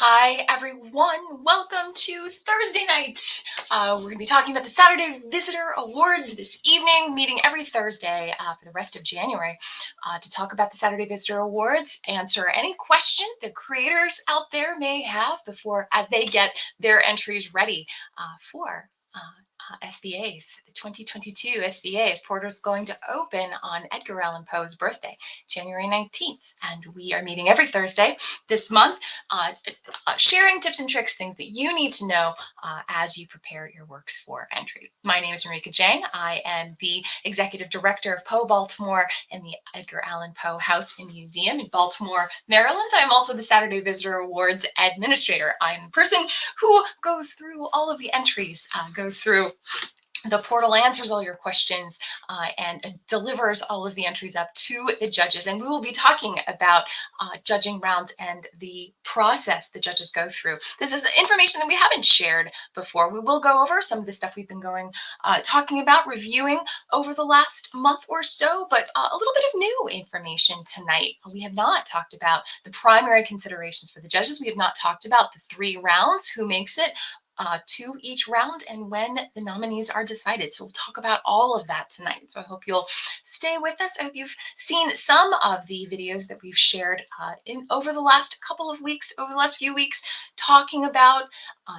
Hi, everyone. Welcome to Thursday night. We're going to be talking about the Saturday Visitor Awards this evening, meeting every Thursday for the rest of January to talk about the Saturday Visitor Awards, answer any questions the creators out there may have as they get their entries ready for SVAs. The 2022 SVAs. Portal's going to open on Edgar Allan Poe's birthday, January 19th, and we are meeting every Thursday this month, sharing tips and tricks, things that you need to know as you prepare your works for entry. My name is Marika Jang. I am the Executive Director of Poe Baltimore and the Edgar Allan Poe House and Museum in Baltimore, Maryland. I'm also the Saturday Visitor Awards Administrator. I'm the person who goes through all of the entries, goes through the portal, answers all your questions, and delivers all of the entries up to the judges. And we will be talking about judging rounds and the process the judges go through. This is information that we haven't shared before. We will go over some of the stuff we've been talking about, reviewing over the last month or so, but a little bit of new information tonight. We have not talked about the primary considerations for the judges. We have not talked about the 3 rounds, who makes it to each round, and when the nominees are decided. So we'll talk about all of that tonight. So I hope you'll stay with us. I hope you've seen some of the videos that we've shared over the last couple of weeks, over the last few weeks, talking about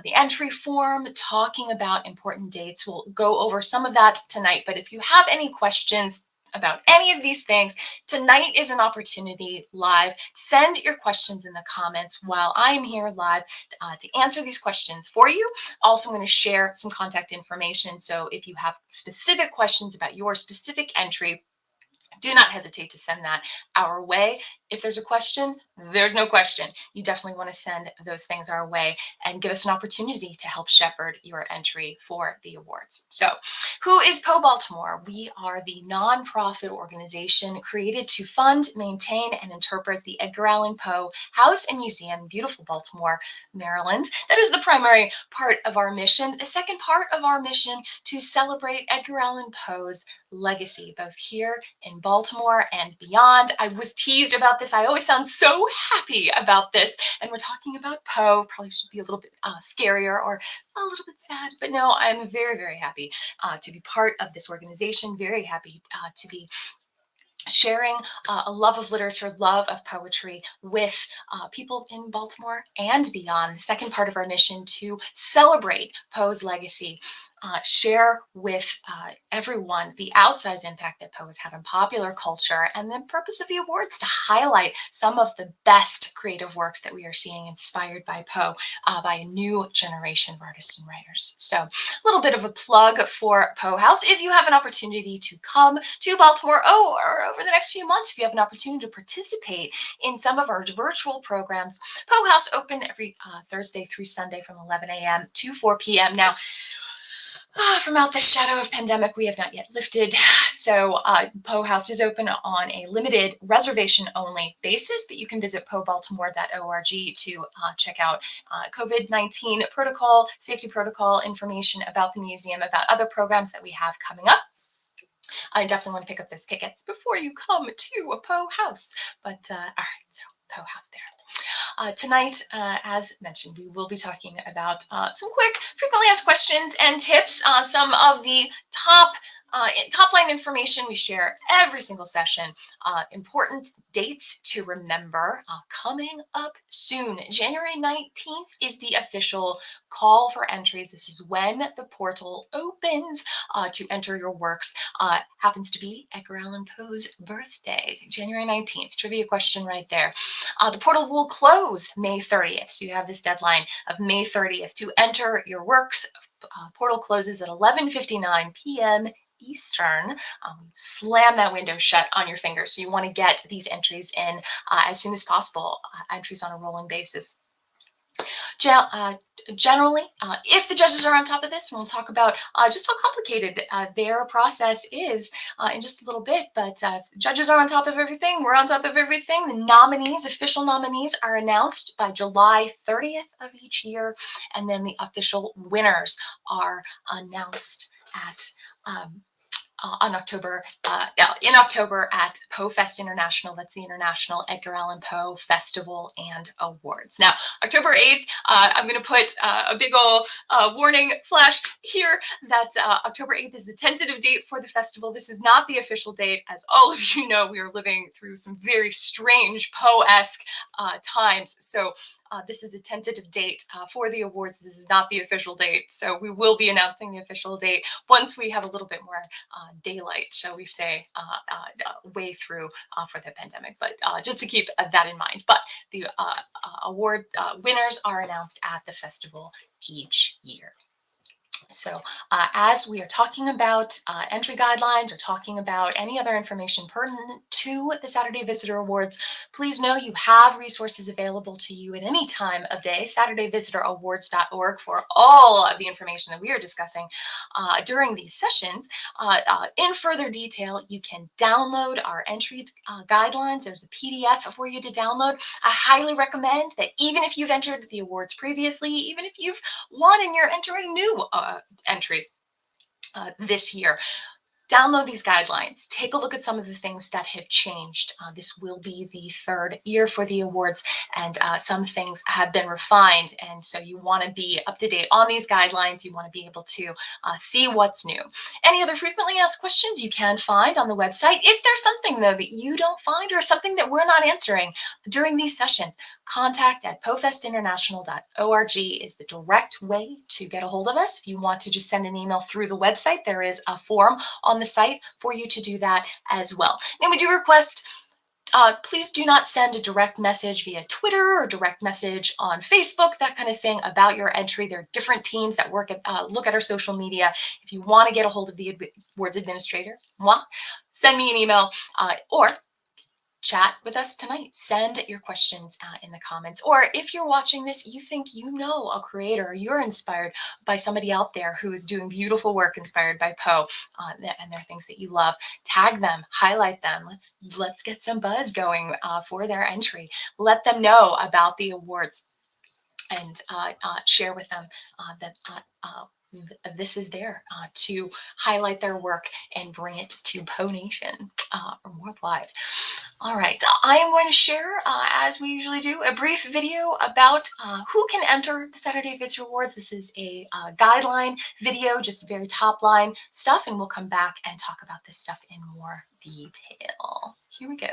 the entry form, talking about important dates. We'll go over some of that tonight, but if you have any questions about any of these things, tonight is an opportunity live. Send your questions in the comments while I am here live to answer these questions for you. Also, I'm going to share some contact information. So if you have specific questions about your specific entry, do not hesitate to send that our way. If there's a question, there's no question. You definitely want to send those things our way and give us an opportunity to help shepherd your entry for the awards. So, who is Poe Baltimore? We are the nonprofit organization created to fund, maintain, and interpret the Edgar Allan Poe House and Museum in beautiful Baltimore, Maryland. That is the primary part of our mission. The second part of our mission, to celebrate Edgar Allan Poe's legacy, both here in Baltimore and beyond. I was teased about this. I always sound so happy about this. And we're talking about Poe. Probably should be a little bit scarier or a little bit sad. But no, I'm very, very happy to be part of this organization. Very happy to be sharing a love of literature, love of poetry with people in Baltimore and beyond. The second part of our mission, to celebrate Poe's legacy, share with everyone the outsized impact that Poe has had on popular culture, and the purpose of the awards, to highlight some of the best creative works that we are seeing inspired by Poe by a new generation of artists and writers. So a little bit of a plug for Poe House. If you have an opportunity to come to Baltimore, or over the next few months, if you have an opportunity to participate in some of our virtual programs, Poe House open every Thursday through Sunday from 11 a.m. to 4 p.m. Now, from out the shadow of pandemic, we have not yet lifted. So Poe House is open on a limited reservation-only basis, but you can visit poebaltimore.org to check out COVID-19 protocol, safety protocol information about the museum, about other programs that we have coming up. I definitely want to pick up those tickets before you come to a Poe House. But all right, so Poe House there. Tonight, as mentioned, we will be talking about some quick, frequently asked questions and tips, some of the top line information we share every single session, important dates to remember coming up soon. January 19th is the official call for entries. This is when the portal opens to enter your works. Happens to be Edgar Allan Poe's birthday, January 19th. Trivia question right there. The portal will close May 30th. So you have this deadline of May 30th to enter your works. Portal closes at 11:59 p.m. Eastern. Slam that window shut on your finger. So you want to get these entries in as soon as possible, entries on a rolling basis. Generally, if the judges are on top of this, and we'll talk about just how complicated their process is in just a little bit, but if the judges are on top of everything, we're on top of everything. The nominees, official nominees, are announced by July 30th of each year, and then the official winners are announced at on October, in October at Poe Fest International. That's the International Edgar Allan Poe Festival and Awards. Now, October 8th, I'm going to put a big old warning flash here that October 8th is the tentative date for the festival. This is not the official date. As all of you know, we are living through some very strange Poe-esque times. So this is a tentative date for the awards. This is not the official date. So we will be announcing the official date once we have a little bit more daylight, shall we say, way through for the pandemic. But just to keep that in mind. But the award winners are announced at the festival each year. So as we are talking about entry guidelines or talking about any other information pertinent to the Saturday Visitor Awards, please know you have resources available to you at any time of day, SaturdayVisitorAwards.org, for all of the information that we are discussing during these sessions. In further detail, you can download our entry guidelines. There's a PDF for you to download. I highly recommend that even if you've entered the awards previously, even if you've won and you're entering new entries this year, download these guidelines. Take a look at some of the things that have changed. This will be the third year for the awards, and some things have been refined. And so you want to be up to date on these guidelines. You want to be able to see what's new. Any other frequently asked questions you can find on the website. If there's something, though, that you don't find or something that we're not answering during these sessions, contact at poefestinternational.org is the direct way to get a hold of us. If you want to just send an email through the website, there is a form on the site for you to do that as well. And we do request, please do not send a direct message via Twitter or direct message on Facebook, that kind of thing, about your entry. There are different teams that look at our social media. If you want to get a hold of the awards administrator, send me an email or chat with us tonight. Send your questions in the comments. Or if you're watching this, you think you know a creator, you're inspired by somebody out there who is doing beautiful work inspired by Poe, and there are things that you love, tag them, highlight them. Let's get some buzz going for their entry. Let them know about the awards and share with them that this is there to highlight their work and bring it to Poe Nation worldwide. All right, I am going to share, as we usually do, a brief video about who can enter the Saturday Visitor Awards. This is a guideline video, just very top line stuff, and we'll come back and talk about this stuff in more detail. Here we go.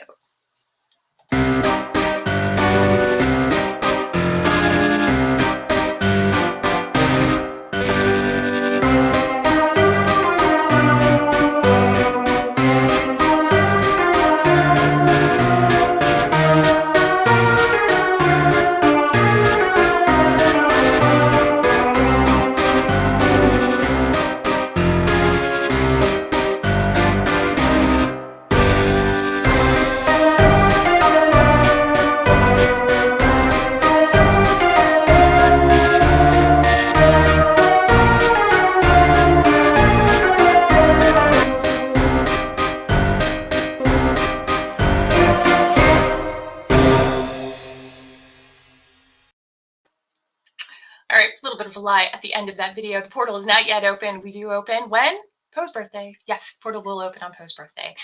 All right, a little bit of a lie at the end of that video. The portal is not yet open. We do open when? Poe's birthday. Yes, portal will open on Poe's birthday,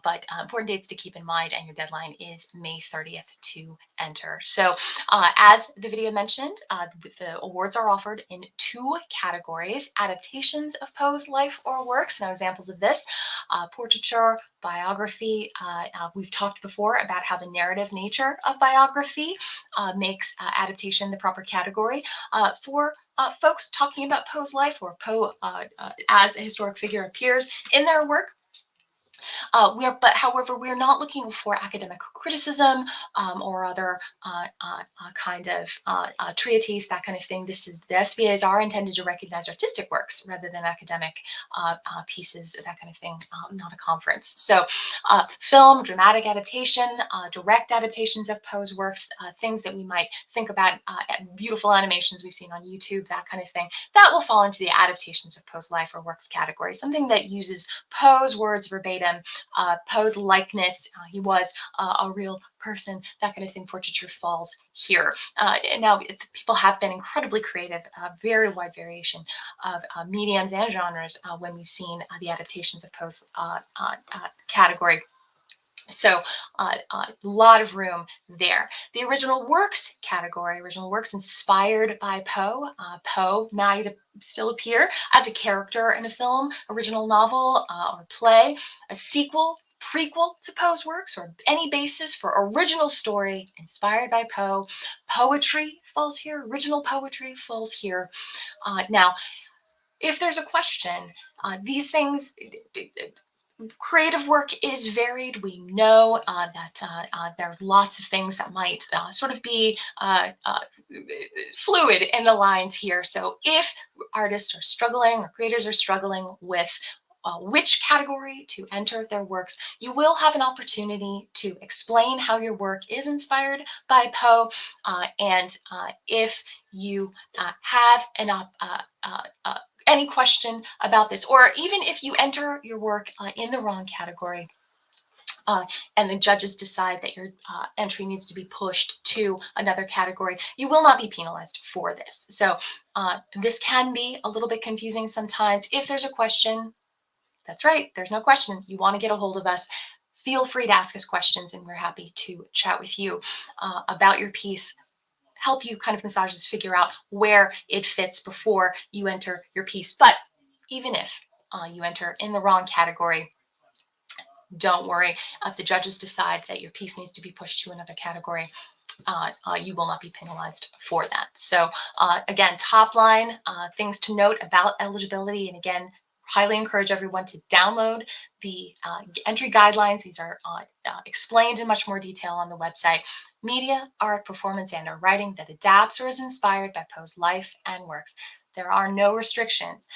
but important dates to keep in mind, and your deadline is May 30th to enter. So as the video mentioned, the awards are offered in two categories: adaptations of Poe's life or works. Now, examples of this: portraiture, biography. We've talked before about how the narrative nature of biography makes adaptation the proper category for folks talking about Poe's life, or Poe as a historic figure appears in their work. However, we're not looking for academic criticism or other kind of treatise, that kind of thing. The SVAs are intended to recognize artistic works rather than academic pieces, that kind of thing, not a conference. So film, dramatic adaptation, direct adaptations of Poe's works, things that we might think about, beautiful animations we've seen on YouTube, that kind of thing, that will fall into the adaptations of Poe's life or works category. Something that uses Poe's words verbatim item, Poe's likeness, he was a real person, that kind of thing. Portraiture falls here. Now, people have been incredibly creative, very wide variation of mediums and genres when we've seen the adaptations of Poe's category. So a lot of room there. The original works category, original works inspired by Poe. Poe might still appear as a character in a film, original novel, or play, a sequel, prequel to Poe's works, or any basis for original story inspired by Poe. Poetry falls here, original poetry falls here. Now, if there's a question, these things, creative work is varied. We know that there are lots of things that might sort of be fluid in the lines here. So if artists are struggling or creators are struggling with which category to enter their works, you will have an opportunity to explain how your work is inspired by Poe. And if you have any question about this, or even if you enter your work in the wrong category, and the judges decide that your entry needs to be pushed to another category, you will not be penalized for this. So this can be a little bit confusing sometimes. If there's a question, that's right, there's no question. You want to get a hold of us, feel free to ask us questions, and we're happy to chat with you about your piece, help you kind of massage this, figure out where it fits before you enter your piece. But even if you enter in the wrong category, don't worry. If the judges decide that your piece needs to be pushed to another category, you will not be penalized for that. So again, top line, things to note about eligibility. And again, highly encourage everyone to download the entry guidelines. These are explained in much more detail on the website. Media, art, performance, and or writing that adapts or is inspired by Poe's life and works. There are no restrictions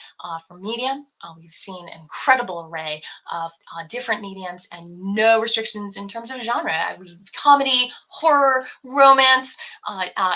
for medium. We've seen an incredible array of different mediums and no restrictions in terms of genre. Comedy, horror, romance,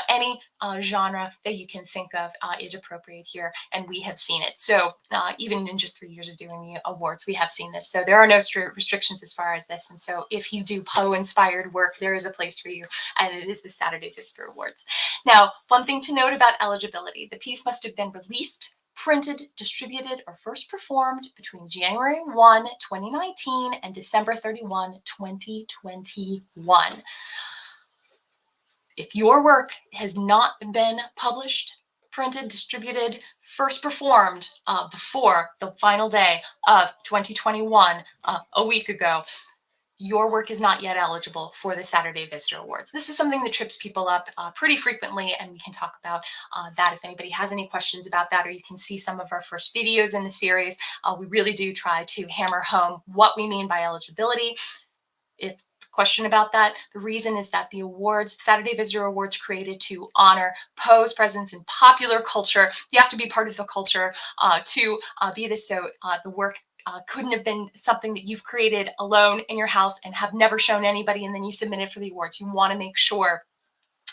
any genre that you can think of is appropriate here, and we have seen it. So even in just 3 years of doing the awards, we have seen this. So there are no restrictions as far as this. And so if you do Poe-inspired work, there is a place for you, and it is the Saturday Visitor Awards. Now, one thing to note about eligibility: the piece must have been released, printed, distributed, or first performed between January 1, 2019 and December 31, 2021. If your work has not been published, printed, distributed, first performed before the final day of 2021, a week ago, your work is not yet eligible for the Saturday Visitor Awards. This is something that trips people up pretty frequently, and we can talk about that if anybody has any questions about that, or you can see some of our first videos in the series. We really do try to hammer home what we mean by eligibility. It's a question about that. The reason is that the awards, Saturday Visitor Awards, created to honor Poe's presence in popular culture. You have to be part of the culture to be this. So the work couldn't have been something that you've created alone in your house and have never shown anybody, and then you submit it for the awards. You want to make sure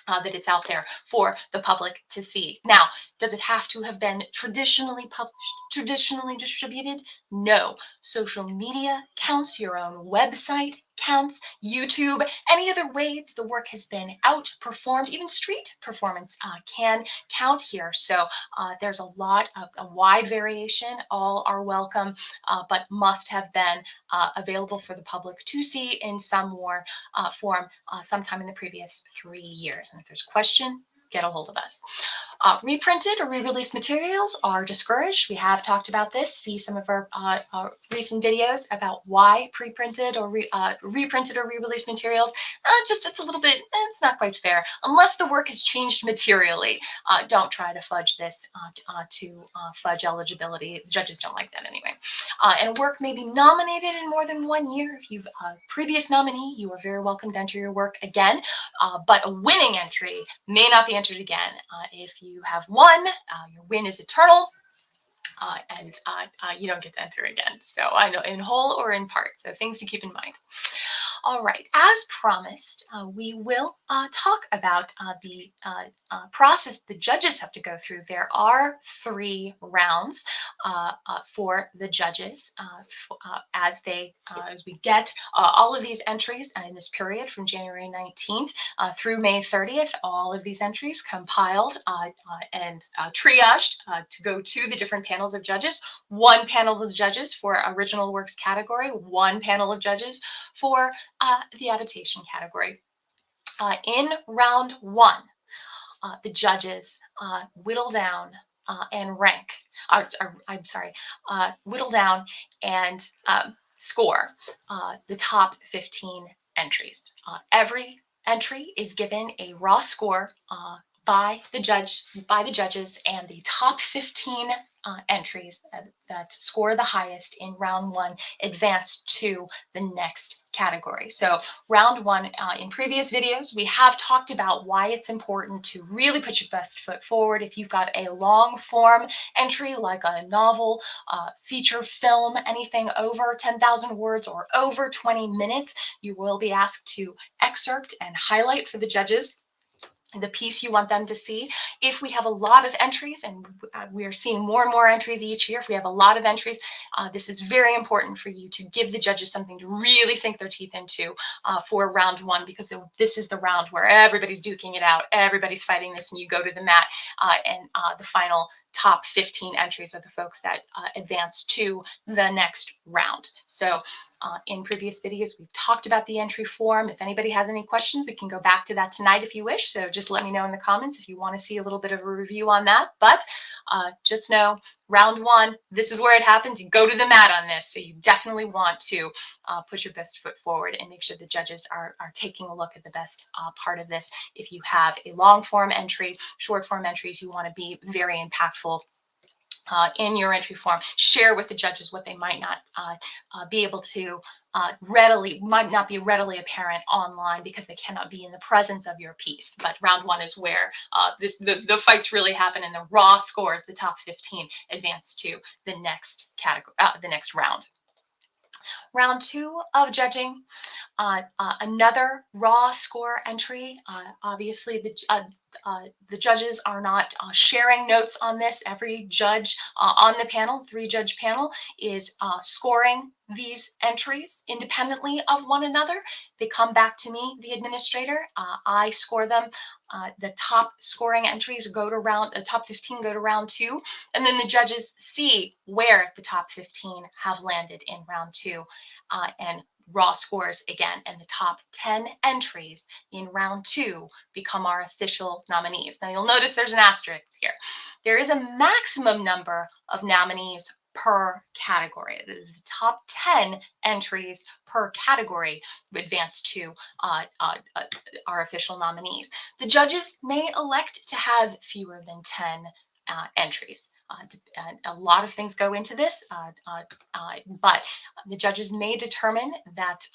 that it's out there for the public to see. Now, does it have to have been traditionally published, traditionally distributed? No. Social media counts, your own website counts, YouTube, any other way that the work has been outperformed, even street performance can count here. So there's a lot of a wide variation. All are welcome, but must have been available for the public to see in some form sometime in the previous 3 years. And if there's a question, get a hold of us. Reprinted or re-released materials are discouraged. We have talked about this. See some of our recent videos about why pre-printed or reprinted or re-released materials. It's a little bit, it's not quite fair. Unless the work has changed materially, don't try to fudge this to fudge eligibility. The judges don't like that anyway. And work may be nominated in more than 1 year. If you've a previous nominee, you are very welcome to enter your work again, but a winning entry may not be entered again. If you have won, your win is eternal, and you don't get to enter again. So I know, in whole or in part. So things to keep in mind. All right, as promised, we will talk about the process the judges have to go through. There are 3 rounds for the judges as we get all of these entries in this period from January 19th through May 30th. All of these entries compiled and triaged to go to the different panels of judges. 1 panel of judges for original works category, 1 panel of judges for the adaptation category. In round 1, the judges whittle down and rank. I'm sorry, whittle down and score the top 15 entries. Every entry is given a raw score by the judges, and the top 15 entries that score the highest in round 1 advance to the next category. So round 1, in previous videos, we have talked about why it's important to really put your best foot forward. If you've got a long form entry like a novel, feature film, anything over 10,000 words or over 20 minutes, you will be asked to excerpt and highlight for the judges the piece you want them to see. If we have a lot of entries, and we are seeing more and more entries each year, if we have a lot of entries, this is very important for you to give the judges something to really sink their teeth into for round 1, because this is the round where everybody's duking it out, everybody's fighting this, and you go to the mat, and the final top 15 entries are the folks that advance to the next round. So in previous videos, we've talked about the entry form. If anybody has any questions, we can go back to that tonight if you wish. So just let me know in the comments if you want to see a little bit of a review on that. But just know, round 1, this is where it happens. You go to the mat on this. So you definitely want to put your best foot forward and make sure the judges are taking a look at the best part of this. If you have a long form entry, short form entries, you want to be very impactful in your entry form. Share with the judges what they might not be able to might not be readily apparent online because they cannot be in the presence of your piece. But round 1 is where the fights really happen, and the raw scores, the top 15, advance to the next category, the next round. Round 2 of judging, another raw score entry. Obviously, the judges are not sharing notes on this. Every judge on the panel, 3-judge panel, is scoring these entries independently of one another. They come back to me, the administrator. I score them. The top scoring entries go to top 15 go to round 2, and then the judges see where the top 15 have landed in round 2, and raw scores again, and the top 10 entries in round 2 become our official nominees. Now you'll notice there's an asterisk here. There is a maximum number of nominees per category. It is the top 10 entries per category advance to our official nominees. The judges may elect to have fewer than 10 entries. A lot of things go into this, but the judges may determine that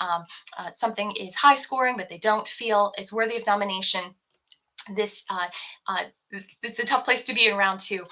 something is high scoring, but they don't feel it's worthy of nomination. This it's a tough place to be in round 2,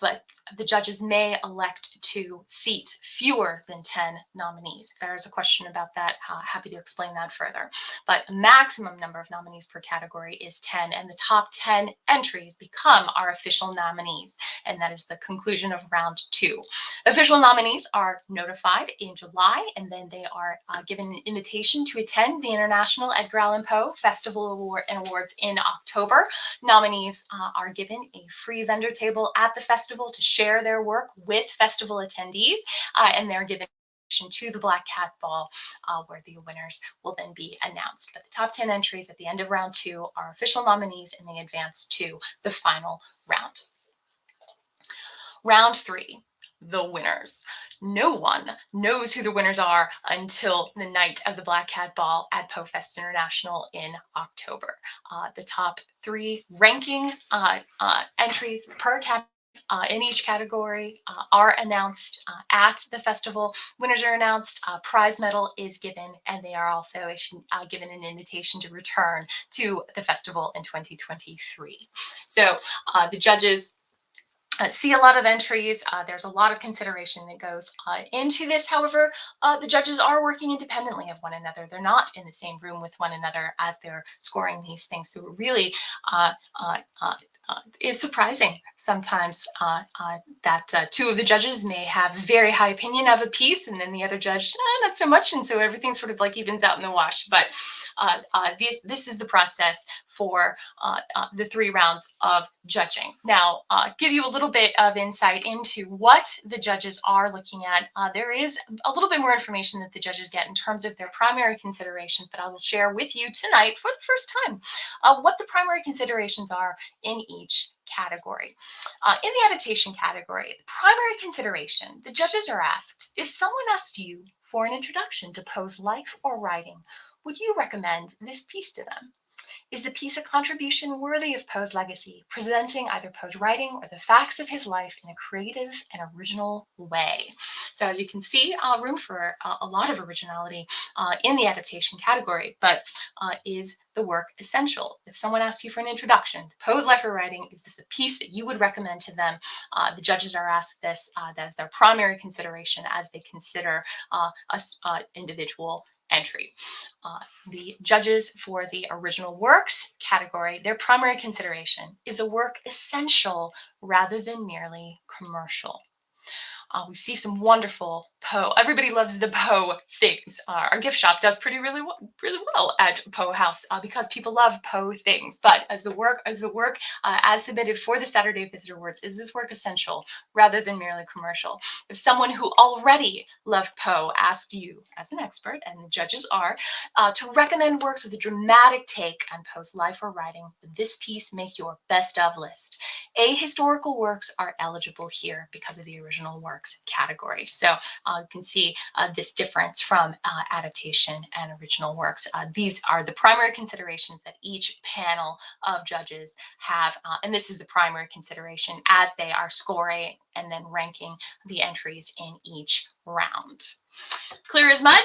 but the judges may elect to seat fewer than 10 nominees. If there is a question about that, happy to explain that further. But a maximum number of nominees per category is 10, and the top 10 entries become our official nominees, and that is the conclusion of round 2. Official nominees are notified in July, and then they are given an invitation to attend the International Edgar Allan Poe Festival Awards in October. Nominees are given a free vendor table at the festival to share their work with festival attendees, and they're given to the Black Cat Ball, where the winners will then be announced. But the top 10 entries at the end of round 2 are official nominees, and they advance to the final round. Round 3, the winners. No one knows who the winners are until the night of the Black Cat Ball at Poe Fest International in October. The top 3 ranking entries per category in each category are announced at the festival. Winners are announced, prize medal is given, and they are also given an invitation to return to the festival in 2023. So the judges see a lot of entries. There's a lot of consideration that goes into this. However, the judges are working independently of one another. They're not in the same room with one another as they're scoring these things. So it really uh, uh, uh, is surprising sometimes that two of the judges may have a very high opinion of a piece, and then the other judge not so much, and so everything sort of like evens out in the wash. But this is the process for the 3 rounds of judging. Now, give you a little bit of insight into what the judges are looking at. There is a little bit more information that the judges get in terms of their primary considerations, but I will share with you tonight for the first time what the primary considerations are in each category. In the adaptation category, the primary consideration, the judges are asked, if someone asked you for an introduction to Poe's life or writing, would you recommend this piece to them? Is the piece a contribution worthy of Poe's legacy, presenting either Poe's writing or the facts of his life in a creative and original way? So as you can see, room for a lot of originality in the adaptation category, but is the work essential? If someone asked you for an introduction to Poe's life or writing, is this a piece that you would recommend to them? The judges are asked this as their primary consideration as they consider a individual entry. The judges for the original works category, their primary consideration is a work essential rather than merely commercial. We see some wonderful Poe. Everybody loves the Poe things. Our gift shop does really well at Poe House because people love Poe things. But as the work as submitted for the Saturday Visitor Awards, is this work essential rather than merely commercial? If someone who already loved Poe asked you, as an expert, and the judges are, to recommend works with a dramatic take on Poe's life or writing, would this piece make your best of list? Ahistorical works are eligible here because of the original works category. So you can see this difference from adaptation and original works. These are the primary considerations that each panel of judges have, and this is the primary consideration as they are scoring and then ranking the entries in each round. Clear as mud?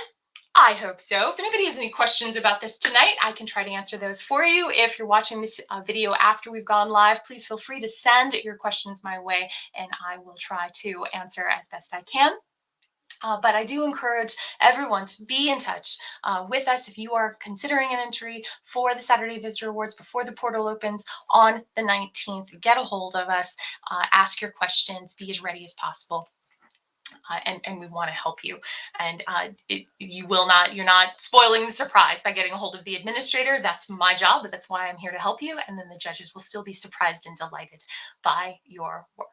I hope so. If anybody has any questions about this tonight, I can try to answer those for you. If you're watching this video after we've gone live, please feel free to send your questions my way, and I will try to answer as best I can. But I do encourage everyone to be in touch with us if you are considering an entry for the Saturday Visitor Awards before the portal opens on the 19th. Get a hold of us, ask your questions, be as ready as possible. And we want to help you. And you're not spoiling the surprise by getting a hold of the administrator. That's my job, but that's why I'm here to help you. And then the judges will still be surprised and delighted by your work.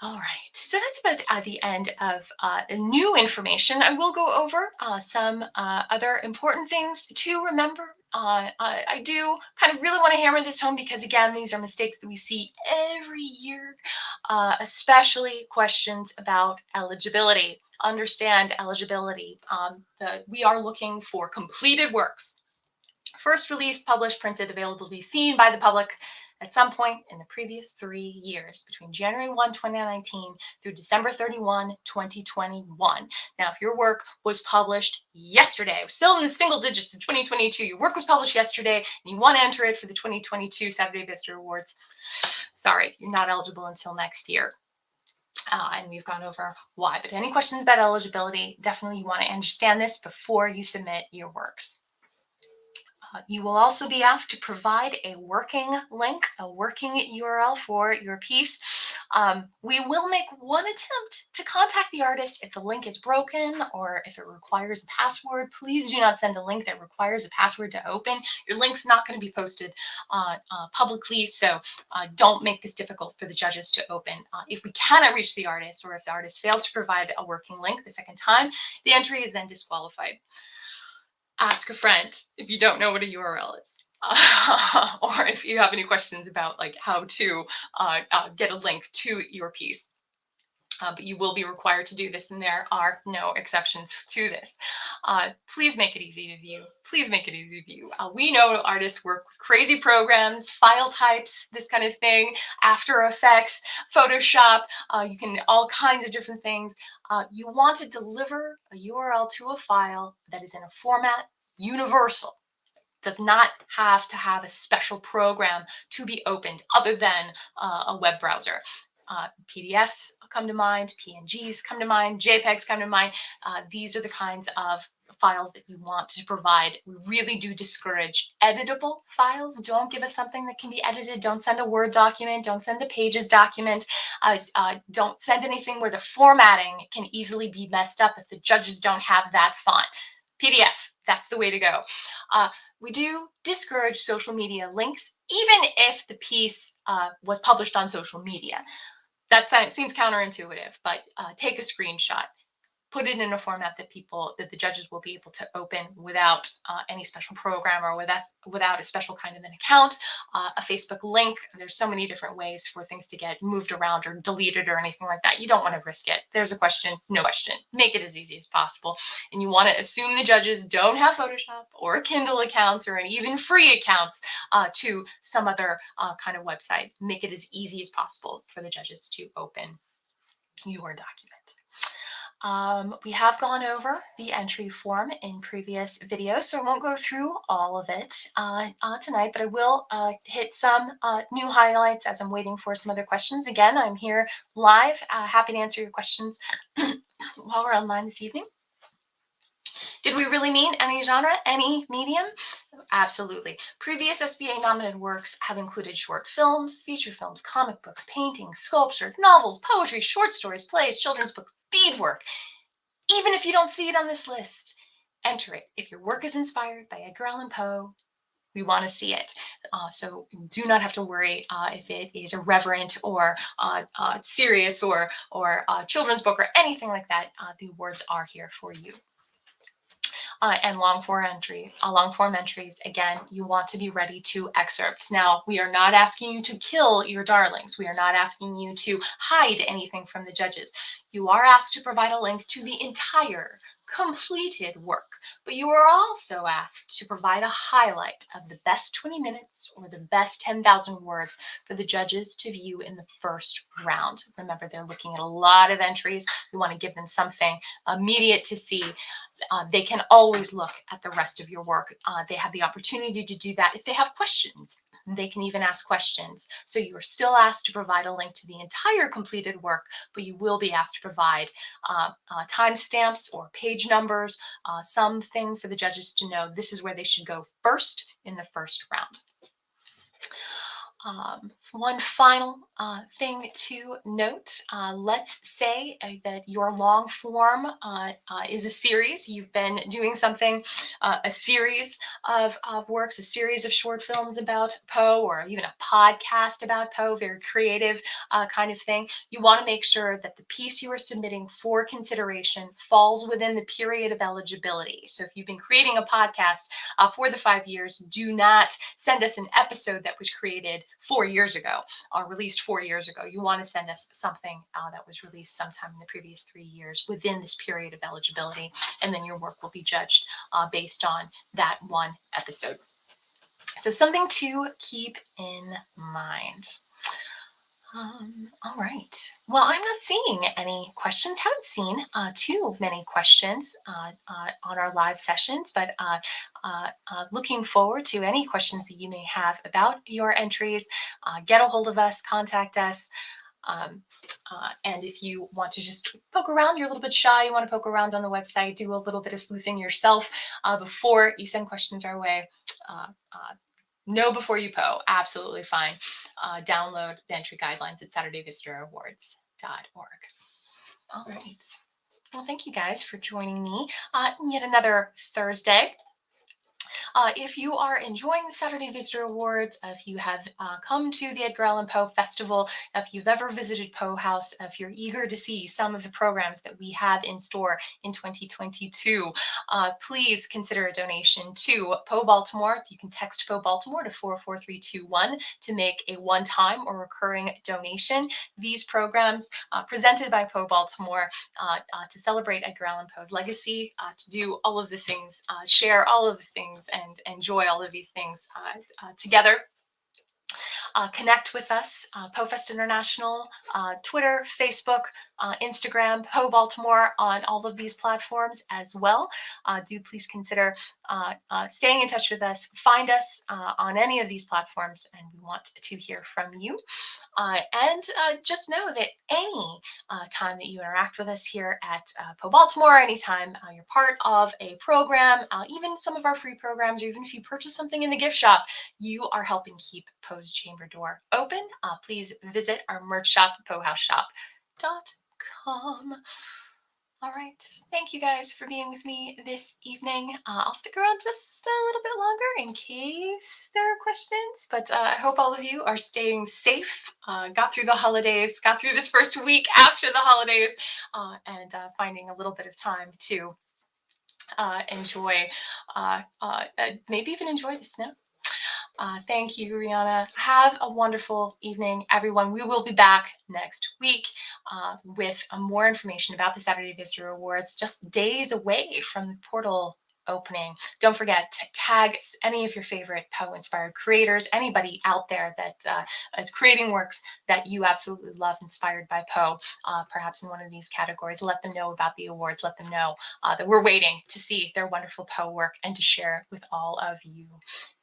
All right, so that's about the end of new information. I will go over some other important things to remember. I do kind of really want to hammer this home because, again, these are mistakes that we see every year, especially questions about eligibility. Understand eligibility. We are looking for completed works. First released, published, printed, available to be seen by the public at some point in the previous 3 years, between January 1, 2019 through December 31, 2021. Now, if your work was published yesterday, still in the single digits of 2022, your work was published yesterday, and you want to enter it for the 2022 Saturday Visitor Awards, sorry, you're not eligible until next year. And we've gone over why. But any questions about eligibility, definitely you want to understand this before you submit your works. You will also be asked to provide a working link, a working URL for your piece. We will make one attempt to contact the artist if the link is broken or if it requires a password. Please do not send a link that requires a password to open. Your link's not going to be posted publicly, so don't make this difficult for the judges to open. If we cannot reach the artist, or if the artist fails to provide a working link the second time, the entry is then disqualified. Ask a friend if you don't know what a URL is. Or if you have any questions about like how to get a link to your piece. But you will be required to do this, and there are no exceptions to this. Please make it easy to view. Please make it easy to view. We know artists work with crazy programs, file types, this kind of thing, After Effects, Photoshop, you can all kinds of different things. You want to deliver a URL to a file that is in a format universal. Does not have to have a special program to be opened other than a web browser. PDFs come to mind, PNGs come to mind, JPEGs come to mind. These are the kinds of files that we want to provide. We really do discourage editable files. Don't give us something that can be edited. Don't send a Word document. Don't send a Pages document. Don't send anything where the formatting can easily be messed up if the judges don't have that font. PDF, that's the way to go. We do discourage social media links, even if the piece was published on social media. That seems counterintuitive, but take a screenshot. Put it in a format that the judges will be able to open without any special program or without a special kind of an account, a Facebook link. There's so many different ways for things to get moved around or deleted or anything like that. You don't want to risk it. There's a question, no question. Make it as easy as possible. And you want to assume the judges don't have Photoshop or Kindle accounts or any even free accounts to some other kind of website. Make it as easy as possible for the judges to open your document. We have gone over the entry form in previous videos, so I won't go through all of it tonight, but I will hit some new highlights as I'm waiting for some other questions. Again, I'm here live, happy to answer your questions while we're online this evening. Did we really mean any genre, any medium? Absolutely. Previous SBA nominated works have included short films, feature films, comic books, paintings, sculpture, novels, poetry, short stories, plays, children's books, beadwork. Even if you don't see it on this list, enter it. If your work is inspired by Edgar Allan Poe, we want to see it. So do not have to worry if it is irreverent or serious or children's book or anything like that. The awards are here for you. And long form entries, again, you want to be ready to excerpt. Now, we are not asking you to kill your darlings. We are not asking you to hide anything from the judges. You are asked to provide a link to the entire completed work, but you are also asked to provide a highlight of the best 20 minutes or the best 10,000 words for the judges to view in the first round. Remember, they're looking at a lot of entries. We want to give them something immediate to see. They can always look at the rest of your work. They have the opportunity to do that if they have questions. They can even ask questions. So you are still asked to provide a link to the entire completed work, but you will be asked to provide timestamps or page numbers, something for the judges to know this is where they should go first in the first round. One final thing to note, let's say that your long form is a series. You've been doing something, a series of works, a series of short films about Poe, or even a podcast about Poe, very creative kind of thing. You want to make sure that the piece you are submitting for consideration falls within the period of eligibility. So if you've been creating a podcast for the 5 years, do not send us an episode that was created 4 years ago or released 4 years ago. You want to send us something that was released sometime in the previous 3 years within this period of eligibility, and then your work will be judged based on that one episode. So something to keep in mind. All right. Well, I'm not seeing any questions. Haven't seen too many questions on our live sessions, but looking forward to any questions that you may have about your entries. Get a hold of us, contact us. And if you want to just poke around, you're a little bit shy, you want to poke around on the website, do a little bit of sleuthing yourself before you send questions our way. Know before you Poe, absolutely fine. Download the entry guidelines at SaturdayVisitorAwards.org. All right. Well, thank you guys for joining me yet another Thursday. If you are enjoying the Saturday Visitor Awards, if you have come to the Edgar Allan Poe Festival, if you've ever visited Poe House, if you're eager to see some of the programs that we have in store in 2022, please consider a donation to Poe Baltimore. You can text Poe Baltimore to 44321 to make a one-time or recurring donation. These programs presented by Poe Baltimore to celebrate Edgar Allan Poe's legacy, to do all of the things, share all of the things, and enjoy all of these things together. Connect with us, PoeFest International, Twitter, Facebook, Instagram, Poe Baltimore on all of these platforms as well. Do please consider staying in touch with us. Find us on any of these platforms, and we want to hear from you. And just know that any time that you interact with us here at Poe Baltimore, anytime you're part of a program, even some of our free programs, or even if you purchase something in the gift shop, you are helping keep Poe's chamber door open. Please visit our merch shop, poehouseshop.com. All right. Thank you guys for being with me this evening. I'll stick around just a little bit longer in case there are questions, but I hope all of you are staying safe, got through the holidays, got through this first week after the holidays, and finding a little bit of time to enjoy, maybe even enjoy the snow. Thank you, Rihanna. Have a wonderful evening, everyone. We will be back next week with more information about the Saturday Visitor Awards, just days away from the portal opening. Don't forget to tag any of your favorite Poe-inspired creators, anybody out there that is creating works that you absolutely love, inspired by Poe, perhaps in one of these categories. Let them know about the awards. Let them know that we're waiting to see their wonderful Poe work and to share it with all of you.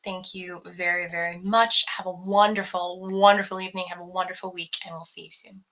Thank you very, very much. Have a wonderful, wonderful evening. Have a wonderful week, and we'll see you soon.